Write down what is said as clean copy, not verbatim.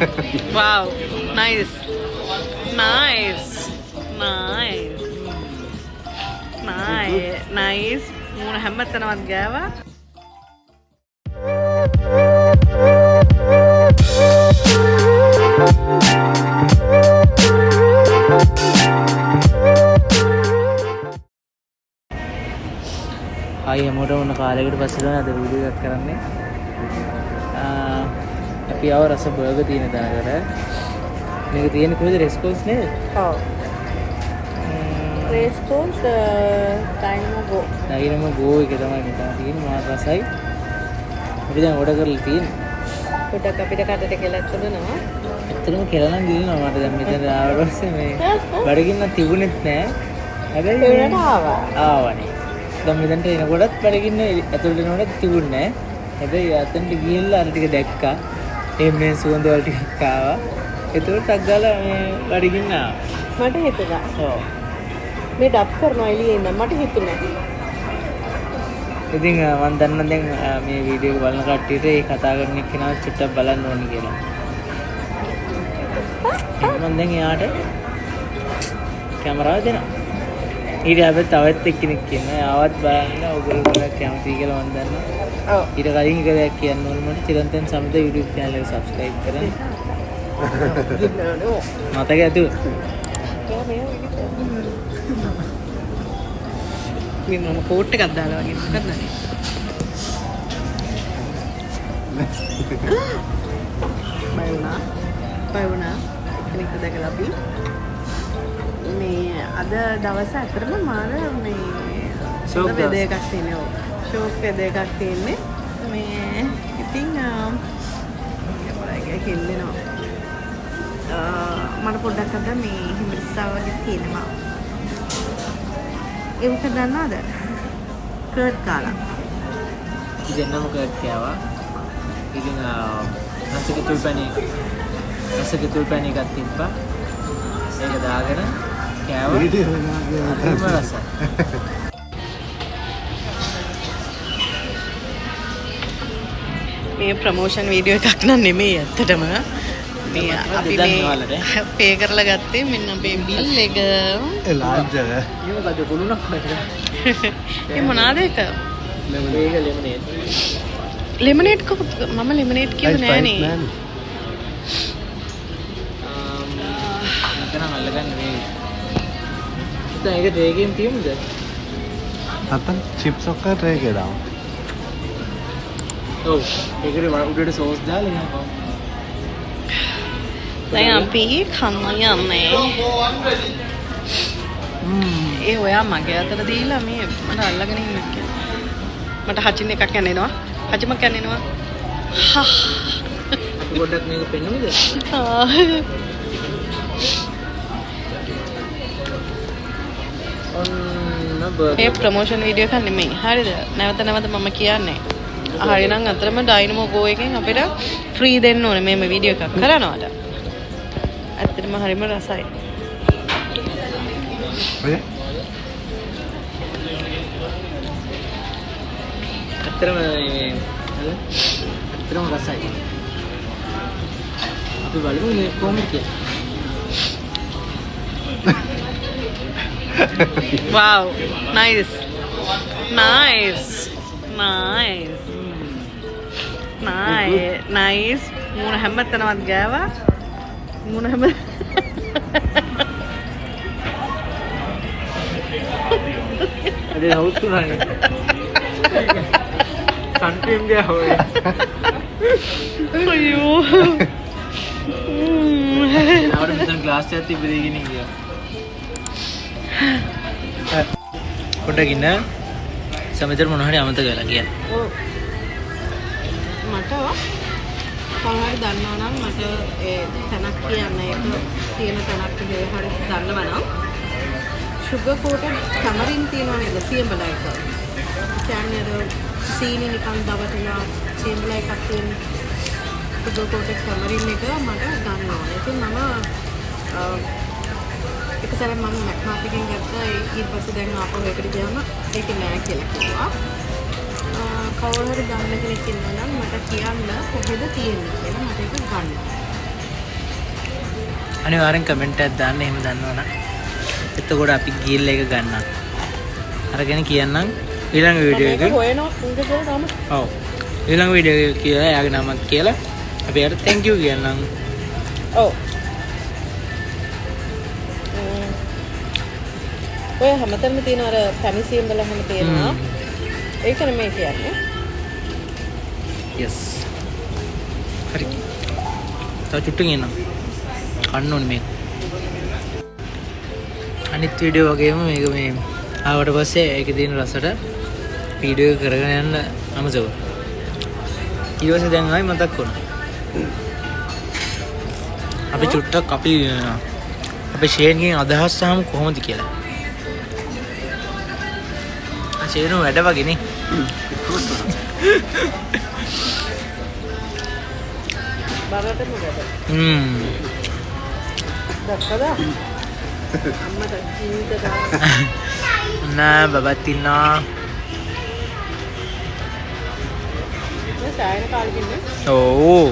Wow, nice. Nice. Nice. Nice. Nice. මූණ හැමතැනවත් ගෑවා. ආයි හැමෝටම උන කාලයකට පස්සේ තමයි අද වීඩියෝ එකක් කරන්නේ. අපි ආව රස බර්ගර් තියෙන තැනකට. මේක තියෙන්නේ කොහෙද? රෙස්කෝස් නේද? ඔව්. රෙස්කෝස් ඩයිනමෝ ගෝ. ඩයිනමෝ ගෝ එක තමයි මෙතන තියෙන්නේ. මාත් රසයි. අපි දැන් ඕඩර් කරලා තියෙන්නේ. පොඩක් අපිට කටට කෙලක් තුනනවා. ඇත්තටම කෙල නම් දිනනවා මට දැන් මෙතන ආවට පස්සේ මේ බඩගින්න තිබුණෙත් නෑ. හැබැයි ඒකට ආවනේ. දැන් මෙතනට එනකොටත් බඩගින්න ඇතුළට එනකොටත් තිබුණේ නෑ. හැබැයි අතෙන්ට ගිහිල්ලා අර ටික දැක්කා. මේ සුවඳ වල ටිකක් ආවා. ඒතකොට ටක් ගාලා මේ බඩගින්න ආවා. මට හිතුණා. ඔව්. මේ ඩබ් කරනවා එළියේ ඉන්න මට හිතුණා. ඉතින් මම දන්නා දැන් මේ වීඩියෝ එක බලන කට්ටියට ඒ කතා කරන එක්කෙනා චුට්ටක් බලන්න ඕනේ කියලා. මම දැන් එයාට කැමරාව දෙනවා. ඊට හැබැයි තවත් එක්කෙනෙක් ඉන්නවා. ආවත් බලන්න ඔයගොල්ලෝ ගොඩක් කැමතියි කියලා මම දන්නවා. ඔව්. ඊට කලින් එක දෙයක් කියන්න ඕනේ මට චිරන්තන් සමද YouTube channel එක subscribe කරන්න. මතක ඇතුව. මේ මම කෝට් එකක් දාලා වගේ මොකක්ද නේ? බය වුණා. කෙනෙක් දැකලා අපි මේ අද දවස් අතරම මාර මේ ෂෝක් දෙකක් තියෙනවා. ෂෝක් දෙකක් තියෙන්නේ. මේ ඉතින් ඒක කෙල්ලෙනවා. මට පොඩ්ඩක් අද මේ හිමිරිස්සාව වගේ තියෙනවා. ඒක දන්නවද? කර්ඩ් කාලා. ඉතින්ම කර්ඩ් කෑවා. ඉතින් රසක තුල්පැණි එකක් තිබ්බා. ඒක දාගෙන කෑවා. හරිම රසයි. මේ ප්‍රොමෝෂන් වීඩියෝ එකක් නන් නෙමෙයි ඇත්තටම. මේ අපි මේ පේ කරලා ගත්තේ මෙන්න අපේ බිල් එක. ඒ ලාන්ච් එක. ඒක කුළුණක් නේද? ඒ මොනවාද ඒක? ලෙමනේඩ්. ලෙමනේඩ් කොහොමද? මම ලෙමනේඩ් කිව්වේ නෑනේ. මෙතන අල්ලගන්නේ මේ. දැන් ඒක ට්‍රේ එකෙන් තියමුද? නැත්තම් චිප්ස් ඔක්ක ට්‍රේ එකේ දාමු. ඔව්. ඒකේ උඩට සෝස් දාලා එනවා. දැන් අපි කන්න යන්නේ. ඒ ඔයා මගේ අතට දීලා මේ මට අල්ලගෙන ඉන්න කියලා. මට හචින් එකක් යන්න එනවා. හචිමක් යන්න එනවා. හා. අපි පොඩ්ඩක් මේක පෙන්නුමද? මේ ප්‍රොමෝෂන් වීඩියෝ එකක් නෙමෙයි. හරිද? නැවත නැවත මම කියන්නේ. හරිනම් අතරම ඩයිනමෝ ගෝ එකෙන් අපිට ෆ්‍රී දෙන්න ඕනේ මේ වීඩියෝ එකක් කරනවාට. ඇත්තටම හරිම රසයි. ඔය ඇත්තටම රසයි. අපි බලමු මේ කොහොමද කියලා. Wow, nice. Nice. Nice. Nice. මූණ හැමතැනවත් ගෑවා. මූණ හැම අද හවුස් තුනනේ. සන්ක්‍රීම් ගෑවා. අයියෝ. ආවද මෙතන ග්ලාස් එකක් තිබ්බ දෙගෙන ගියා. පොඩ්ඩක් ඉන්න. සමෙතර මොන හරි අමතක වෙලා කියන්න. ඔව්. මට කොහොමද දන්නවා නම් මට ඒ තැනක් කියන්න ඒක තියෙන තැනක් හරි දන්නවා නම් sugar coated tamarind තියෙනවා නේද සියඹලා එක. කියන්නේ අර සීනි නිකන් දවටලා සියඹලා එකක් තියෙන sugar coated tamarind එක මට ගන්න ඕනේ. ඉතින් මම එක සැරයක් මම මැක්මාත් එකෙන් ගත්තා. ඊට පස්සේ දැන් ආපහු ඒකට ගියාම ඒක නෑ කියලා කිව්වා. කවුරු හරි ගන්න කෙනෙක් ඉන්නවා නම් මට කියන්න කොහෙද තියෙන්නේ කියලා මට ඒක ගන්න. අනිවාර්යෙන් කමෙන්ට් එකක් දාන්න එහෙම දන්නවනම්. එතකොට අපි ගිහිල්ලා එක ගන්නම්. අරගෙන කියන්නම් ඊළඟ වීඩියෝ එකේ. හොයනවා උන්ද කියලා තාම. ඔව්. ඊළඟ වීඩියෝ එක කියලා එයාගේ නමක් කියලා අපි යාට thank you කියන්නම්. ඔව්. ඔය හැමතැනම තියෙන අර පැණි සියඹල හැම තියෙනවා. ඒක නෙමෙයි කියන්නේ. yes. හරි. තව චුට්ටකින් එන්න. කන්න ඕනේ මේක. අනිත් වීඩියෝ වගේම මේක මේ ආවට පස්සේ ඒකේ තියෙන රසට වීඩියෝ එක කරගෙන යන්න අමතක. ඊට පස්සේ දැන් ආයි මතක් වුණා. අපි චුට්ටක් අපි ෂේන්ගෙන් අදහස් සාම කොහොමද කියලා. ෂේන් වැඩ වගේ නේ. බරට මොකද? දැක්කද? අම්මට ජීවිත ගන්න. නෑ බබත් ඉන්නවා. මේ සායන කාලෙකින් ඕ